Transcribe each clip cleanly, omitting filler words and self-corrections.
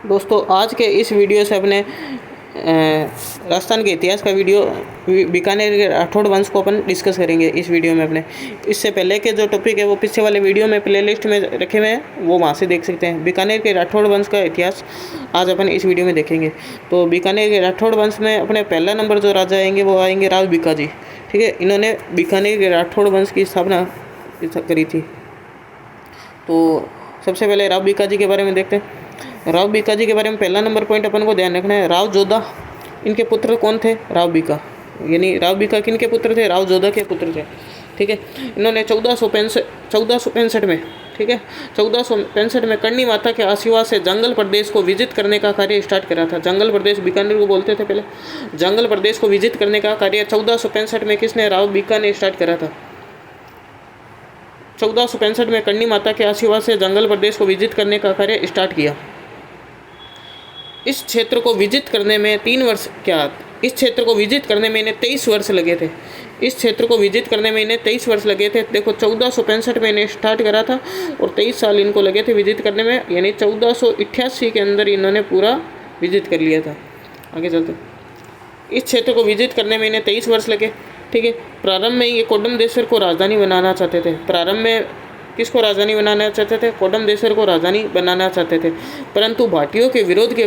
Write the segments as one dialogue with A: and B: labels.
A: दोस्तों आज के इस वीडियो से अपने राजस्थान के इतिहास का वीडियो बीकानेर के राठौड़ वंश को अपन डिस्कस करेंगे इस वीडियो में अपने। इससे पहले के जो टॉपिक है वो पीछे वाले वीडियो में प्लेलिस्ट में रखे हुए हैं, वो वहाँ से देख सकते हैं। बीकानेर के राठौड़ वंश का इतिहास आज अपन इस वीडियो में देखेंगे। तो बीकानेर के राठौड़ वंश में अपने पहला नंबर जो राजा आएंगे वो आएंगे राव बीकाजी। ठीक है, इन्होंने बीकानेर के राठौड़ वंश की स्थापना करी थी। तो सबसे पहले राव बीकाजी के बारे में देखते हैं। राव बीकाजी के बारे में पहला नंबर पॉइंट अपन को ध्यान रखना है, राव जोधा। इनके पुत्र कौन थे? राव बीका। यानी राव बीका किन के पुत्र थे? राव जोधा के पुत्र थे। ठीक है, इन्होंने 1465 में, ठीक है, 1465 में करनी माता के आशीर्वाद से जंगल प्रदेश को विजिट करने का कार्य स्टार्ट करा था। जंगल प्रदेश बीकानेर को बोलते थे पहले। जंगल प्रदेश को विजिट करने का कार्य 1465 में किसने? राव बीका ने स्टार्ट करा था। 1465 में करनी माता के आशीर्वाद से जंगल प्रदेश को विजिट करने का कार्य स्टार्ट किया। इस क्षेत्र को विजिट करने में 3 वर्ष इस क्षेत्र को विजिट करने में इन्हें 23 वर्ष लगे थे। इस क्षेत्र को विजिट करने में इन्हें 23 वर्ष लगे थे। देखो 1465 में इन्हें स्टार्ट करा था और 23 साल इनको लगे थे विजिट करने में, यानी 1488 के अंदर इन्होंने पूरा विजिट कर लिया था। आगे चलते, इस क्षेत्र को विजिट करने में इन्हें 23 वर्ष लगे। ठीक है, प्रारंभ में ये कोडमदेश्वर को राजधानी बनाना चाहते थे। प्रारंभ में किसको राजधानी बनाना चाहते थे? कोडमदेश्वर को राजधानी बनाना चाहते थे, परंतु भाटियों के विरोध के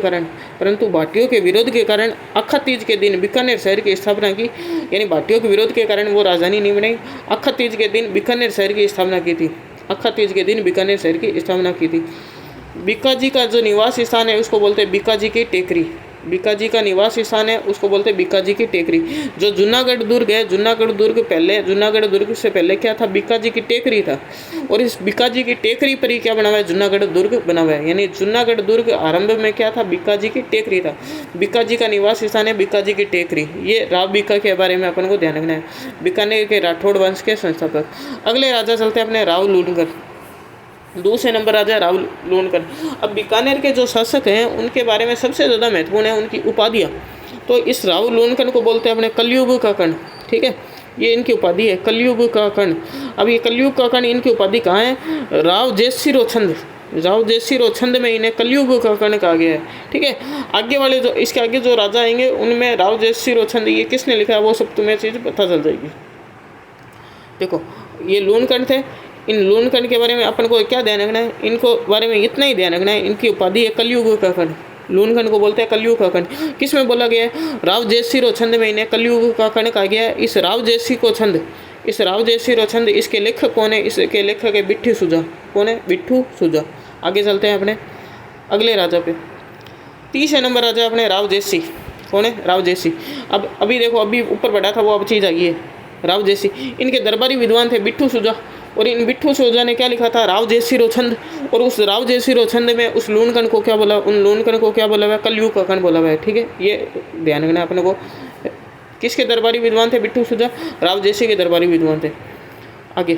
A: कारण अक्खा तीज के दिन बीकानेर शहर की स्थापना की। यानी भाटियों के विरोध के कारण वो राजधानी नहीं बनाई। अक्खा तीज के दिन बीकानेर शहर की स्थापना की थी। अक्खा तीज के दिन बीकानेर शहर की स्थापना की थी। बीकाजी का जो निवास स्थान है उसको बोलते हैं बीकाजी की टेकरी। बीकाजी का निवास स्थान है उसको बोलते हैं बीकाजी की टेकरी। जो जूनागढ़ दुर्ग है, जूनागढ़ दुर्ग से पहले क्या था? बीकाजी की टेकरी था। और इस बीकाजी की टेकरी पर ही क्या बना हुआ है? जूनागढ़ दुर्ग बना हुआ है। यानी जूनागढ़ दुर्ग आरंभ में क्या था? बीकाजी की टेकरी था। बीकाजी का निवास स्थान है बीकाजी की टेकरी। ये राव बीका के बारे में अपन को ध्यान रखना है, बीकानेर के राठौड़ वंश के संस्थापक। अगले राजा चलते हैं अपने राव लूणकर। दूसरे नंबर राजा राव लूणकर। अब बीकानेर के जो शासक हैं उनके बारे में सबसे ज़्यादा महत्वपूर्ण है उनकी उपाधियाँ। तो इस राव लूणकर को बोलते हैं अपने कलयुग का कर्ण। ठीक है, ये इनकी उपाधि है, कलयुग का कर्ण। अब ये कलयुग का कर्ण, इनकी उपाधि कहाँ है? राव जयसिरो छंद में इन्हें कलयुग का कर्ण कहा गया है। ठीक है, आगे वाले जो इसके आगे जो राजा आएंगे उनमें राव जयसिरो छंद ये किसने लिखा है वो सब तुम्हें चीज़ पता चल जाएगी। देखो ये लूणकर थे। इन लूणकर के बारे में अपन को क्या ध्यान रखना है? इनको बारे में इतना ही ध्यान रखना है, इनकी उपाधि है कलयुग का कर्ण। लूणकर को बोलते हैं कलयुग का कर्ण। किस में बोला गया है? राव जयसिरो छंद में इन्हें कलयुग का कर्ण कहा गया है। इस राव जयसिरो छंद इसके लेखक कौन है? इसके लेखक है बिट्ठू सुजा। कौन है? बिट्ठू सुजा। आगे चलते हैं अपने अगले राजा पे। तीसरे नंबर राजा अपने राव जयसी। कौन है? राव जयसी। अब अभी देखो, अभी ऊपर बढ़ा था वो अब चीज़ आई है। राव जयसी, इनके दरबारी विद्वान थे बिट्ठू सुजा। और इन बिट्ठू सुजा ने क्या लिखा था? राव जयसिरो छंद। और उस राव जयसिरो छंद में उस लूणकर को क्या बोला? उन लूणकर को क्या बोला हुआ है? कलयुग का कर्ण बोला हुआ है। ठीक है, ये ध्यान रखना अपने को। किसके दरबारी विद्वान थे बिट्ठू सुजा? राव जयसी के दरबारी विद्वान थे। आगे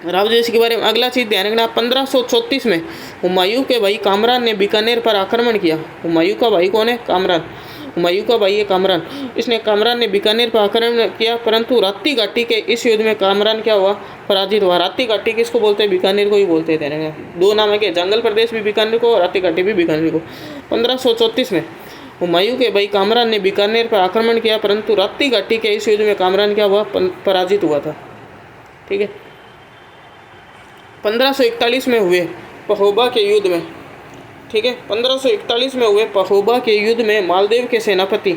A: राव जयसी के बारे में अगला चीज़ ध्यान रखना, 1534 में हुमायूं के भाई कामरान ने बीकानेर पर आक्रमण किया। हुमायूं का भाई कौन है? कामरान। हुमायूं का भाई है कामरान। कामरान ने बीकानेर पर आक्रमण किया, परंतु रात्ती घाटी के इस युद्ध में कामरान क्या हुआ? पराजित हुआ। रात्ती घाटी किसको बोलते हैं? बीकानेर को ही बोलते हैं। दो नाम है के, जंगल प्रदेश भी बीकानेर को, रात्ती घाटी भी बीकानेर को। 1534 में हुमायूं के भाई कामरान ने बीकानेर पर आक्रमण किया, परंतु रात्ती घाटी के इस युद्ध में कामरान क्या हुआ? पराजित हुआ था। ठीक है, 1541 में हुए पहोबा के युद्ध में, ठीक है, 1541 में हुए पहोबा के युद्ध में मालदेव के सेनापति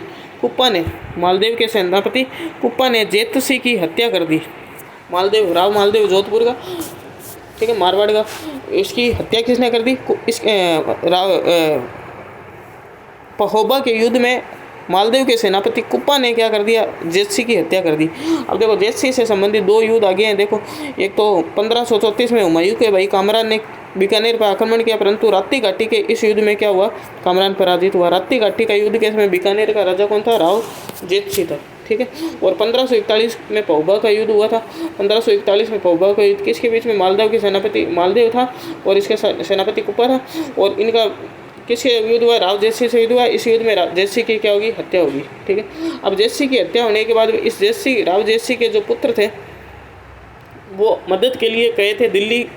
A: कुप्पा ने जेतसी की हत्या कर दी। राव मालदेव जोधपुर का, ठीक है, मारवाड़ का। इसकी हत्या किसने कर दी? पहोबा के युद्ध में मालदेव के सेनापति कुप्पा ने क्या कर दिया? जेतसी की हत्या कर दी। अब देखो जेतसी से संबंधित 2 युद्ध आगे हैं। देखो, एक तो 1534 में हुमायूं के भाई कामरान ने बीकानेर पर आक्रमण किया, परंतु रात्ती घाटी के इस युद्ध में क्या हुआ? कामरान पराजित हुआ। रात्ती घाटी का युद्ध के समय बीकानेर का राजा कौन था? राव जेतसी था। ठीक है, और 1541 में पहोबा का युद्ध हुआ था। 1541 में पहोबा का युद्ध किसके बीच में? मालदेव के सेनापति मालदेव था और इसके सेनापति कुप्पा था। और इनका किसके युद्ध हुआ? राव जयसी से युद्ध हुआ। इस युद्ध में जयसी की क्या होगी? हत्या होगी। ठीक है, अब जयसी की हत्या होने के बाद इस राव जयसी के जो पुत्र थे वो मदद के लिए गए थे दिल्ली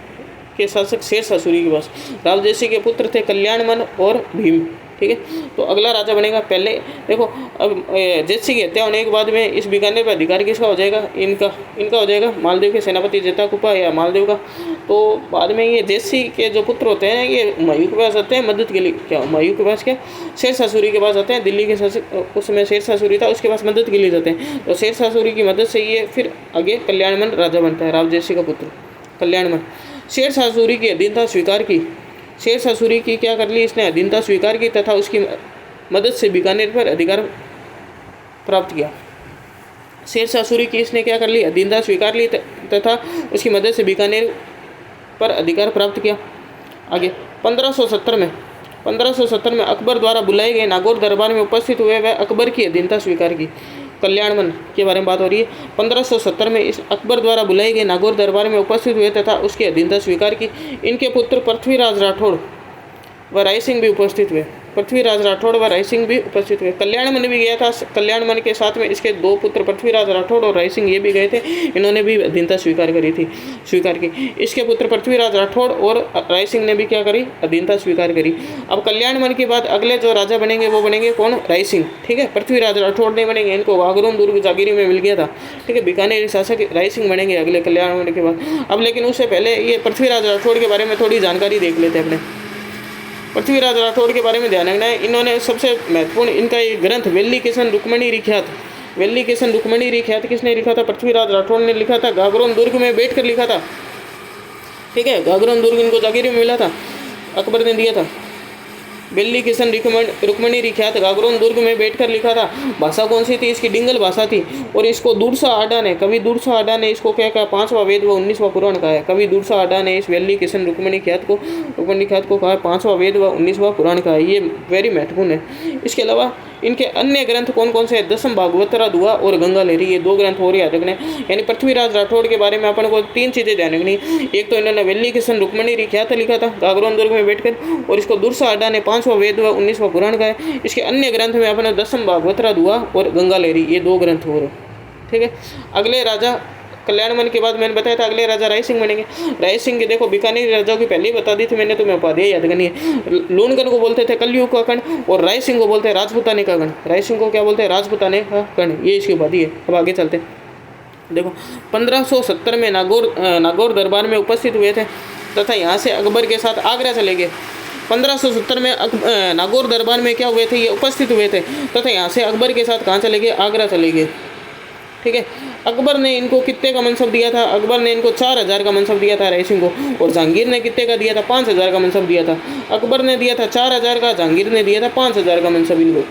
A: के शासक शेरशाह सूरी के पास। रावजयसी के पुत्र थे कल्याणमन और भीम। ठीक है, तो अगला राजा बनेगा। पहले देखो, अब जयसी की हत्या होने के बाद में इस बीकानेर पर अधिकार किसका हो जाएगा? इनका हो जाएगा, मालदेव के सेनापति जेताकुपा या मालदेव का। तो बाद में ये जयसी के जो पुत्र होते हैं ये हुमायूं के पास आते हैं मदद के लिए। क्या हुमायूं के पास? क्या शेरशाह सूरी के पास आते हैं। दिल्ली के शासक उसमें शेरशाह सूरी था, उसके पास मदद के लिए जाते हैं। तो शेरशाह सूरी की मदद से ये फिर आगे कल्याणमन राजा बनता है, रावजयसी का पुत्र कल्याणमन। शेरशाह सूरी की अधीनता स्वीकार की। शेरशाह सूरी की क्या कर ली? इसने अधीनता स्वीकार की तथा उसकी मदद से बीकानेर पर अधिकार प्राप्त किया। शेरशाह सूरी की इसने क्या कर ली? अधीनता स्वीकार ली तथा उसकी मदद से बीकानेर पर अधिकार प्राप्त किया। आगे 1570 में अकबर द्वारा बुलाए गए नागौर दरबार में उपस्थित हुए वह अकबर की अधीनता स्वीकार की। कल्याणमन के बारे में बात हो रही है। 1570 में इस अकबर द्वारा बुलाए गए नागौर दरबार में उपस्थित हुए तथा उसकी अधीनता स्वीकार की। इनके पुत्र पृथ्वीराज राठौड़ व राय सिंह भी उपस्थित हुए। पृथ्वीराज राठौड़ व राय सिंह भी उपस्थित हुए। कल्याणमन भी गया था। कल्याणमन के साथ में इसके दो पुत्र पृथ्वीराज राठौड़ और राय सिंह ये भी गए थे। इन्होंने भी अधीनता स्वीकार की। इसके पुत्र पृथ्वीराज राठौड़ और राय सिंह ने भी क्या करी? अधीनता स्वीकार करी। अब कल्याणमन के बाद अगले जो राजा बनेंगे वो बनेंगे कौन? राय सिंह। ठीक है, पृथ्वीराज राठौड़ नहीं बनेंगे, इनको गागरोन दुर्ग जागीरी में मिल गया था। ठीक है, बीकानेर शासक राय सिंह बनेंगे अगले कल्याणमन के बाद। अब लेकिन उससे पहले ये पृथ्वीराज राठौड़ के बारे में थोड़ी जानकारी देख लेते हैं अपने। पृथ्वीराज राठौड़ के बारे में ध्यान रखना है। इन्होंने सबसे महत्वपूर्ण इनका एक ग्रंथ वेल्ली किशन रुक्मणी रिख्यात किसने लिखा था? पृथ्वीराज राठौड़ ने लिखा था। गागरोन दुर्ग में बैठकर लिखा था। ठीक है, गागरोन दुर्ग इनको जागीरी में मिला था, अकबर ने दिया था। वेल्ली किशन रुक्मणी रिख्यात गागरोन दुर्ग में बैठकर लिखा था। भाषा कौन सी थी? इसकी डिंगल भाषा थी। और इसको दूरसा आडा ने, कवि दूरसा आडा ने इसको क्या कहा? 5वां वेद व 19वां पुराण कहा है। कवि दूरसा आडा ने इस वेल्ली किशन रुक्मणी ख्यात को कहा 5वां वेद व 19वां पुराण कहा है। ये वेरी महत्वपूर्ण है। इसके अलावा इनके अन्य ग्रंथ कौन कौन से हैं? दसम भागवतरा दुआ और गंगा लहरी, ये दो ग्रंथ और याद रखने। यानी पृथ्वीराज राठौड़ के बारे में अपन को 3 चीज़ें ध्यान रखनी। एक तो इन्होंने वेल्ली किशन रुक्मणी रिख्यात लिखा था गागरोन दुर्ग में बैठकर, और इसको दूरसा आडा ने 5वां वेद व 19वां पुराण का है। इसके अन्य ग्रंथ में अपने दसम भागवतरा दुआ और गंगा लहरी, ये 2 ग्रंथ और। ठीक है, अगले राजा कल्याणमन के बाद मैंने बताया था अगले राजा राय सिंह बनेंगे। राय सिंह के देखो बीकानेर राजाओं की पहले ही बता दी थी मैंने, तुम्हें उपाधि याद करनी है। लूणगढ़ को बोलते थे कलयुग का कण, और राय सिंह को बोलते हैं राजपुताने का गण। राय सिंह को क्या बोलते हैं? राजपुताने का गण, ये इसकी उपाधि है। अब आगे चलते हैं। देखो 1570 में नागौर दरबार में उपस्थित हुए थे तथा यहाँ से अकबर के साथ आगरा चले गए। 1570 में नागौर दरबार में क्या हुए थे? ये उपस्थित हुए थे तथा यहाँ से अकबर के साथ कहाँ चले गए? आगरा चले गए। ठीक है, अकबर ने इनको कितने का मनसब दिया था? अकबर ने इनको 4000 का मनसब दिया था राय सिंह को, और जहांगीर ने कितने का दिया था? 5000 का मनसब दिया था। अकबर ने दिया था 4000 का, जहांगीर ने दिया था 5000 का मनसब इनको।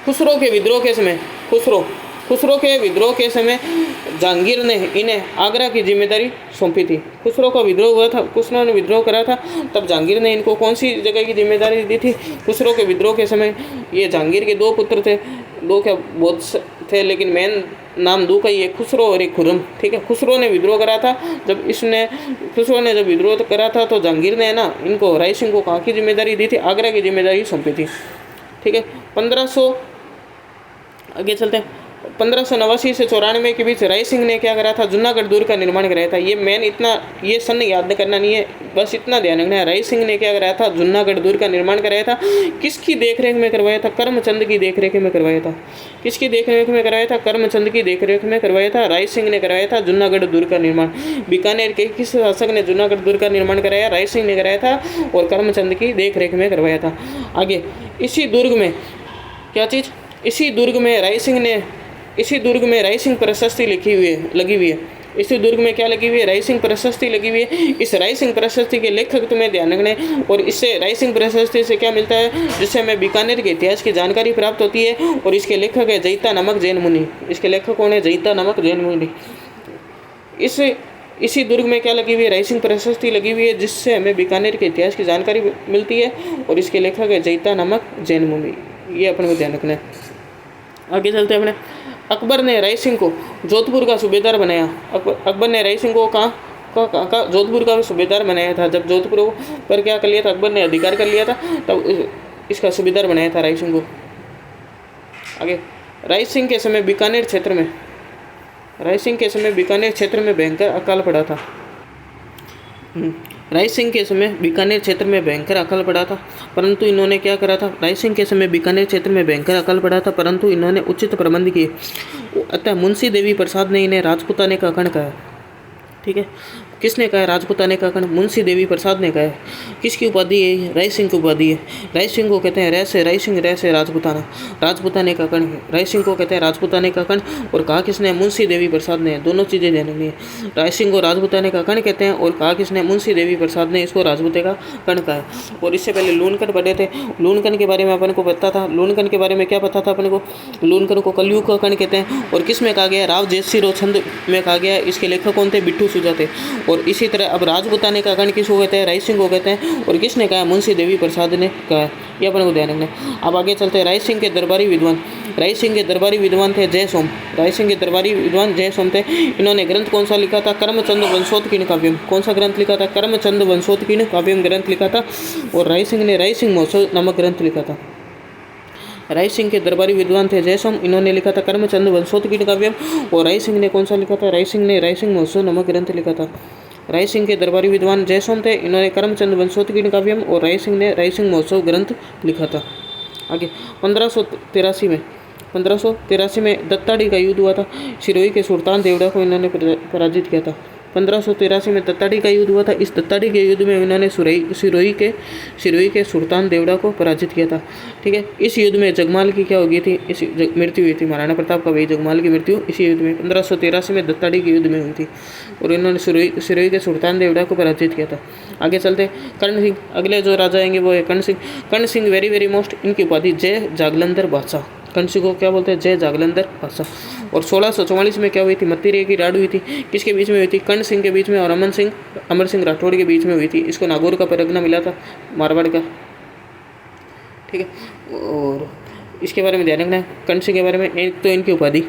A: खुसरो के विद्रोह के समय जहांगीर ने इन्हें आगरा की जिम्मेदारी सौंपी थी। खुसरो का विद्रोह हुआ था, खुसरो ने विद्रोह करा था, तब जहांगीर ने इनको कौन सी जगह की जिम्मेदारी दी थी? खुसरो के विद्रोह के समय ये जहांगीर के 2 पुत्र थे, 2 क्या बहुत थे, लेकिन मेन नाम 2 का ही, एक खुसरो और एक खुर्रम। ठीक है, खुसरो ने विद्रोह करा था। खुसरो ने जब विद्रोह करा था तो जहांगीर ने ना इनको राय सिंह को कहाँ की जिम्मेदारी दी थी? आगरा की जिम्मेदारी सौंपी थी। ठीक है, 1500 आगे चलते हैं। 1589 से 94 के बीच राय सिंह ने क्या करा था? जूनागढ़ दुर्ग का निर्माण कराया था। ये मेन इतना ये सन याद करना नहीं है, बस इतना ध्यान रखना है। राय सिंह ने क्या कराया था? जूनागढ़ दुर्ग का निर्माण कराया था। किसकी देखरेख में करवाया था? करमचंद की देखरेख में करवाया था। किसकी देखरेख में करवाया था? करमचंद की देखरेख में करवाया था। राय सिंह ने करवाया था जूनागढ़ दुर्ग का निर्माण। बीकानेर के किस शासक ने जूनागढ़ दुर्ग का निर्माण कराया? राय सिंह ने कराया था, और करमचंद की देखरेख में करवाया था। आगे इसी दुर्ग में क्या चीज़? इसी दुर्ग में राय सिंह प्रशस्ति लगी हुई है। इसी दुर्ग में क्या लगी हुई है? राय सिंह प्रशस्ति लगी हुई है। इस राय सिंह प्रशस्ति के लेखक तुम्हें ध्यान रखने, और इससे राय सिंह प्रशस्ति से क्या मिलता है? जिससे हमें बीकानेर के इतिहास की जानकारी प्राप्त होती है। और इसके लेखक है जयिता नामक जैन मुनि। इसके लेखक कौन है? जयिता नामक जैन मुनि। इसी दुर्ग में क्या लगी हुई है? राय सिंह प्रशस्ति लगी हुई है, जिससे हमें बीकानेर के इतिहास की जानकारी मिलती है। और इसके लेखक है जयिता नामक जैन मुनि। ये अपन को ध्यान रखना है। आगे चलते हैं अपने। अकबर ने राय सिंह को जोधपुर का सूबेदार बनाया। अकबर ने राय सिंह को कहाँ जोधपुर का सूबेदार बनाया था। जब जोधपुर पर क्या कर लिया था? अकबर ने अधिकार कर लिया था, तब इसका सूबेदार बनाया था राय सिंह को। आगे राय सिंह के समय बीकानेर क्षेत्र में भयंकर अकाल पड़ा था। राय सिंह के समय बीकानेर क्षेत्र में भयंकर अकाल पड़ा था, परंतु इन्होंने क्या करा था। राय सिंह के समय बीकानेर क्षेत्र में भयंकर अकाल पड़ा था, परंतु इन्होंने उचित प्रबंध किए। अतः मुंशी देवी प्रसाद ने इन्हें राजपुताने का गण कहा। ठीक है, किसने कहा राजपुताने का गण? मुंशी देवी प्रसाद ने कहा। किसकी उपाधि है? राय सिंह की उपाधि है। राय सिंह को कहते हैं रह से राय सिंह, रह से राजपुताना, राजपुताने का गण है। राय सिंह को कहते हैं राजपुताने का गण, और कहा किसने? मुंशी देवी प्रसाद ने। दोनों चीज़ें जाननी है। राय सिंह को राजपुताने का गण कहते हैं, और कहा किसने? मुंशी देवी प्रसाद ने इसको राजपुते का गण कहा है। और इससे पहले लूनकन पढ़े थे। लूनकन के बारे में अपन को पता था। लूनकन के बारे में क्या पता था अपन को? लूनकन को कलयुग का गण कहते हैं। और किस में कहा गया? राव जयसिंह छंद में कहा गया। इसके लेखक कौन थे? बिट्टू सुजा थे। और इसी तरह अब राजपुताने का गण किसको कहते हैं? राय सिंह को कहते हैं। और किसने कहा? मुंशी देवी प्रसाद ने कहा। ये अपन को ध्यान रखना है। अब आगे चलते हैं। राय सिंह के दरबारी विद्वान। राय सिंह के दरबारी विद्वान थे जय सोम। राय सिंह के दरबारी विद्वान जय सोम थे। इन्होंने ग्रंथ कौन सा लिखा था? कर्मचंद वंशोत्कीर्ण काव्यम। कौन सा ग्रंथ लिखा था? कर्मचंद वंशोत्कीर्ण काव्यम ग्रंथ लिखा था। और राय सिंह ने राय सिंह महोत्सव नामक ग्रंथ लिखा था। राय सिंह के दरबारी विद्वान थे जय सोम। इन्होंने लिखा था कर्मचंद वंशोत्कीर्ण काव्यम। और राय सिंह ने कौन सा लिखा था? राय सिंह ने राय सिंह महोत्सव नामक ग्रंथ लिखा था। राय सिंह के दरबारी विद्वान जय सोम थे। इन्होंने करमचंद वंशोत्कीर्ण काव्यम और राय सिंह ने राय सिंह महोत्सव ग्रंथ लिखा था। आगे 1583 में दत्ताड़ी का युद्ध हुआ था। सिरोही के सुल्तान देवड़ा को इन्होंने पराजित किया था। 1583 में दत्ताड़ी का युद्ध हुआ था। इस दत्ताड़ी के युद्ध में इन्होंने सिरोही के सुल्तान देवड़ा को पराजित किया था। ठीक है, इस युद्ध में जगमाल की क्या हो गई थी? मृत्यु हुई थी। महाराणा प्रताप का वही जगमाल की मृत्यु इसी युद्ध में 1583 में दत्ताड़ी के युद्ध में हुई थी। और इन्होंने सिरोही के सुल्तान देवड़ा को पराजित किया था। आगे चलते कर्ण सिंह। अगले जो राजा आएंगे वो है कर्ण सिंह। कर्ण सिंह वेरी वेरी मोस्ट। इनकी उपाधि जय जागलंदर बादशाह। कर्ण सिंह को क्या बोलते हैं? जय जागलंदर बादशाह। और 1644 में क्या हुई थी? मत्ती रे की लड़ाई हुई थी। किसके बीच में हुई थी? कर्ण सिंह के बीच में और अमर सिंह राठौड़ के बीच में हुई थी। इसको नागौर का परगना मिला था, मारवाड़ का। ठीक है, और इसके बारे में ध्यान रखना है। कर्ण सिंह के बारे में एक तो इनकी उपाधि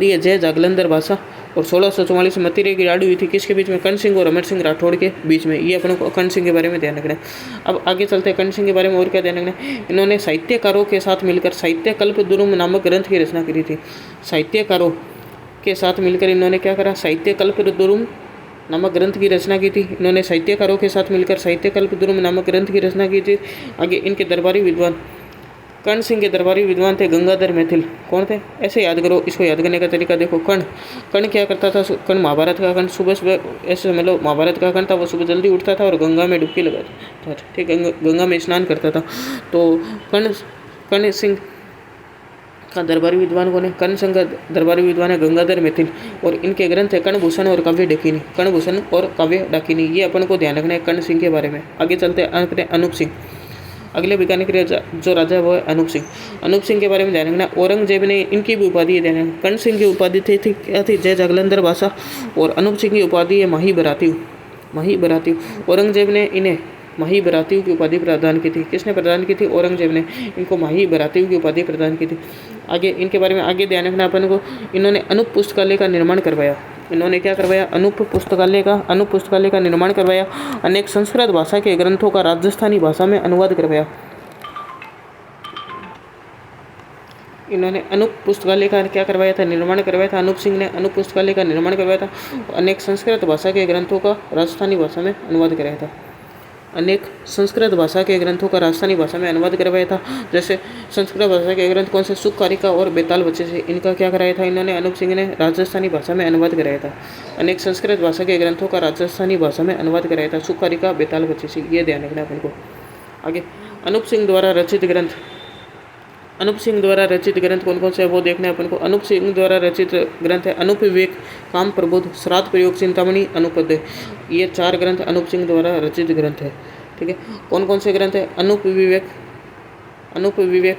A: है जय जागलंदर बादशाह। और 1644 में मत्ती रे की लड़ाई हुई थी। किसके बीच में? कर्ण सिंह और अमर सिंह राठौड़ के बीच में। ये अपन को कर्ण सिंह के बारे में ध्यान रखना है। अब आगे चलते हैं कर्ण सिंह के बारे में और क्या ध्यान रखना है। इन्होंने साहित्यकारों के साथ मिलकर साहित्य कल्प दुरुम नामक ग्रंथ की रचना करी थी। साहित्यकारों के साथ मिलकर इन्होंने क्या करा? साहित्य कल्प दुरुम नामक ग्रंथ की रचना की थी। इन्होंने साहित्यकारों के साथ मिलकर साहित्य कल्प दुरुम नामक ग्रंथ की रचना की थी। आगे इनके दरबारी विद्वान, कर्ण सिंह के दरबारी विद्वान थे गंगाधर मैथिल। कौन थे? ऐसे याद करो। इसको याद करने का तरीका देखो। कर्ण क्या करता था? कर्ण महाभारत का कर्ण, सुबह ऐसे समझ लो महाभारत का कर्ण था। वो सुबह जल्दी उठता था और गंगा में डुबकी लगाता था। ठीक है, गंगा में स्नान करता था। तो कर्ण सिंह का दरबारी विद्वान कौन है? कर्ण सिंह का दरबारी विद्वान है गंगाधर मैथिल। और इनके ग्रंथ है कर्णभूषण और काव्य डाकिनी। कर्णभूषण और काव्य डाकिनी, ये अपन को ध्यान रखना है कर्ण सिंह के बारे में। आगे चलते हैं अनूप सिंह। अगले बीकानेर के जो राजा है वो है अनूप सिंह। अनूप सिंह के बारे में ध्यान रखना। औरंगजेब ने इनकी भी उपाधि है ध्यान रखना। कर्ण सिंह की उपाधि थी क्या थी? जय जागलंदर बादशाह। और अनूप सिंह की उपाधि है माही बराती। औरंगजेब ने इन्हें माही बरातियों की उपाधि प्रदान की थी। किसने प्रदान की थी? औरंगजेब ने इनको माही बरातियों की उपाधि प्रदान की थी। आगे इनके बारे में आगे ध्यान रखना अपन को। इन्होंने अनूप पुस्तकालय का निर्माण करवाया। इन्होंने क्या करवाया? अनूप पुस्तकालय का निर्माण करवाया। अनेक संस्कृत भाषा के ग्रंथों का राजस्थानी भाषा में अनुवाद करवाया। इन्होंने अनूप पुस्तकालय का क्या करवाया था? निर्माण करवाया था। अनूप सिंह ने अनूप पुस्तकालय का निर्माण करवाया था। अनेक संस्कृत भाषा के ग्रंथों का राजस्थानी भाषा में अनुवाद कराया था। अनेक संस्कृत भाषा के ग्रंथों का राजस्थानी भाषा में अनुवाद करवाया था। जैसे संस्कृत भाषा के ग्रंथ कौन से? सुख कारिका और बेताल बच्चे से। इनका क्या कराया था? इन्होंने अनूप सिंह ने राजस्थानी भाषा में अनुवाद कराया था। अनेक संस्कृत भाषा के ग्रंथों का राजस्थानी भाषा में अनुवाद कराया था। सुख कारिका बेताल बच्चे से, ये ध्यान रखना अपन को। आगे अनूप सिंह द्वारा रचित ग्रंथ कौन कौन से है वो देखना है अपन को। अनूप सिंह द्वारा रचित ग्रंथ है अनूप विवेक, काम प्रबोध, श्राद्ध प्रयोग, चिंतामणि, अनुपद्य। ये 4 ग्रंथ अनूप सिंह द्वारा रचित ग्रंथ है। ठीक है, कौन कौन से ग्रंथ है? अनूप विवेक,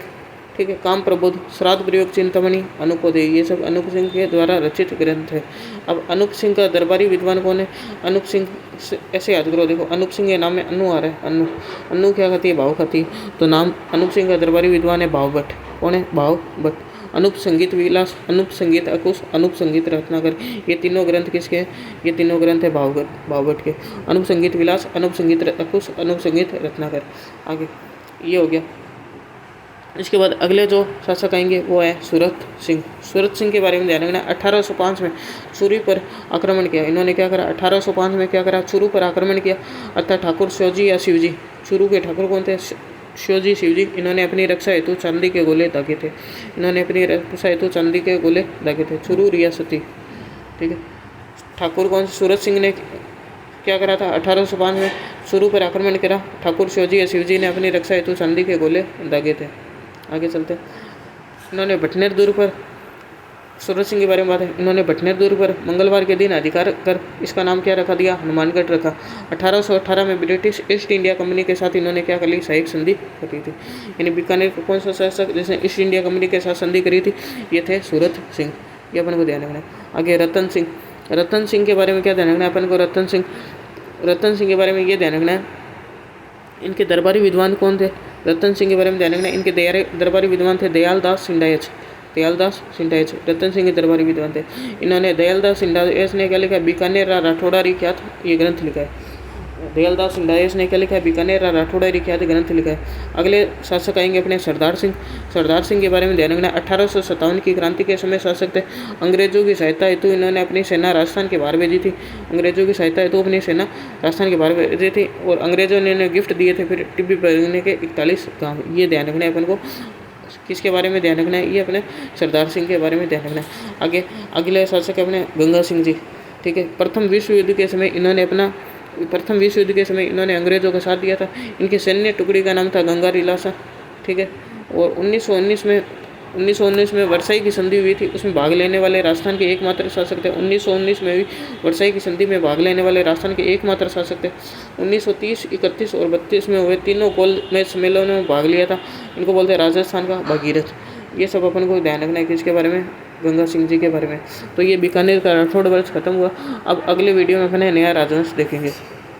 A: ठीक है, काम प्रबोध, श्राद्ध प्रयोग, चिंतामणि, अनुपद्य, ये सब अनूप सिंह के द्वारा रचित ग्रंथ है। अब अनूप सिंह का दरबारी विद्वान कौन है? अनूप सिंह ऐसे याद करो। देखो अनूप सिंह के नाम में अनु आ रहा है। अनु क्या खाती है? भाव खाती है। तो नाम अनूप सिंह का दरबारी विद्वान है भाव भट्ट। कौन है? भाव भट्ट। अनूप संगीत विलास, अनूप संगीत अकुश, अनूप संगीत रत्नाकर, ये तीनों ग्रंथ किसके हैं? ये तीनों ग्रंथ है भाव भट्ट के। अनूप संगीत विलास, अनूप संगीत अकुश, अनूप संगीत रत्नाकर। आगे ये हो गया इसके बाद अगले जो शासक आएंगे वो है सूरत सिंह। सूरत सिंह के बारे में ध्यान रखना। 1805 में चूरू पर आक्रमण किया। इन्होंने क्या करा? 1805 में क्या करा? चूरू पर आक्रमण किया। अर्थात ठाकुर शिवजी या शिवजी, चूरू के ठाकुर कौन थे? शिवजी शिवजी। इन्होंने अपनी रक्षा हेतु चांदी के गोले दागे थे। इन्होंने अपनी रक्षा हेतु चांदी के गोले दागे थे। चूरू रियासती, ठीक है। ठाकुर कौन? सूरत सिंह ने क्या करा था? 1805 में चूरू पर आक्रमण करा। ठाकुर शिवजी या शिवजी ने अपनी रक्षा हेतु चांदी के गोले दागे थे। आगे चलते। इन्होंने भटनेर दुर्ग पर, सूरत सिंह के बारे में बात है, इन्होंने भटनेर दुर्ग पर मंगलवार के दिन अधिकार कर इसका नाम क्या रखा दिया? हनुमानगढ़ रखा। 1818 में ब्रिटिश ईस्ट इंडिया कंपनी के साथ इन्होंने क्या कर ली? सहायक संधि करी थी। यानी बीकानेर को कौन सा शासक जिसने ईस्ट इंडिया कंपनी के साथ संधि करी थी? ये थे सूरत सिंह। ये अपन को ध्यान रखना। आगे रतन सिंह। रतन सिंह के बारे में क्या ध्यान रखना है अपन को? रतन सिंह के बारे में ये ध्यान रखना है, इनके दरबारी विद्वान कौन थे? रतन सिंह के बारे में ध्यान रखना है, इनके दरबारी विद्वान थे दयालदास सिंडायच। रतन सिंह के दरबारी विद्वान थे। इन्होंने दयालदास सिंडायच ने क्या लिखा? बीकानेर राठौड़ारी ख्यात ये ग्रंथ लिखा है। दयालदास सिंडायच ने क्या लिखा है? बीकानेर राठौड़ारी ख्यात ग्रंथ लिखा है। अगले शासक आएंगे अपने सरदार सिंह। सरदार सिंह के बारे में ध्यान रखना। 1857 की क्रांति के समय शासक थे। अंग्रेजों की सहायता हेतु इन्होंने अपनी सेना राजस्थान के बाहर भेजी थी। अंग्रेजों की सहायता हेतु अपनी सेना राजस्थान के बाहर भेजी थी और अंग्रेजों ने इन्हें गिफ्ट दिए थे फिर टिब्बी परगने के 41 गाँव। ये ध्यान रखना है अपन को। किसके बारे में ध्यान रखना है? ये अपने सरदार सिंह के बारे में ध्यान रखना है। आगे अगले शासक है अपने गंगा सिंह जी, ठीक है। प्रथम विश्व युद्ध के समय इन्होंने इन्होंने अंग्रेजों का साथ दिया था। इनकी सैन्य टुकड़ी का नाम था गंगा रिलासा, ठीक है। और 1919 में वर्साई की संधि हुई थी, उसमें भाग लेने वाले राजस्थान के एकमात्र शासक थे। 1919 में भी वर्साई की संधि में भाग लेने वाले राजस्थान के एकमात्र शासक थे। 1930, 31 और 32 में हुए तीनों गोलमेज सम्मेलनों में भाग लिया था। इनको बोलते हैं राजस्थान का भगीरथ। ये सब अपन को ध्यान रखना है किसके बारे में? गंगा सिंह जी के बारे में। तो ये बीकानेर का राठौड़ वंश खत्म हुआ। अब अगले वीडियो में अपने नया राजवंश देखेंगे।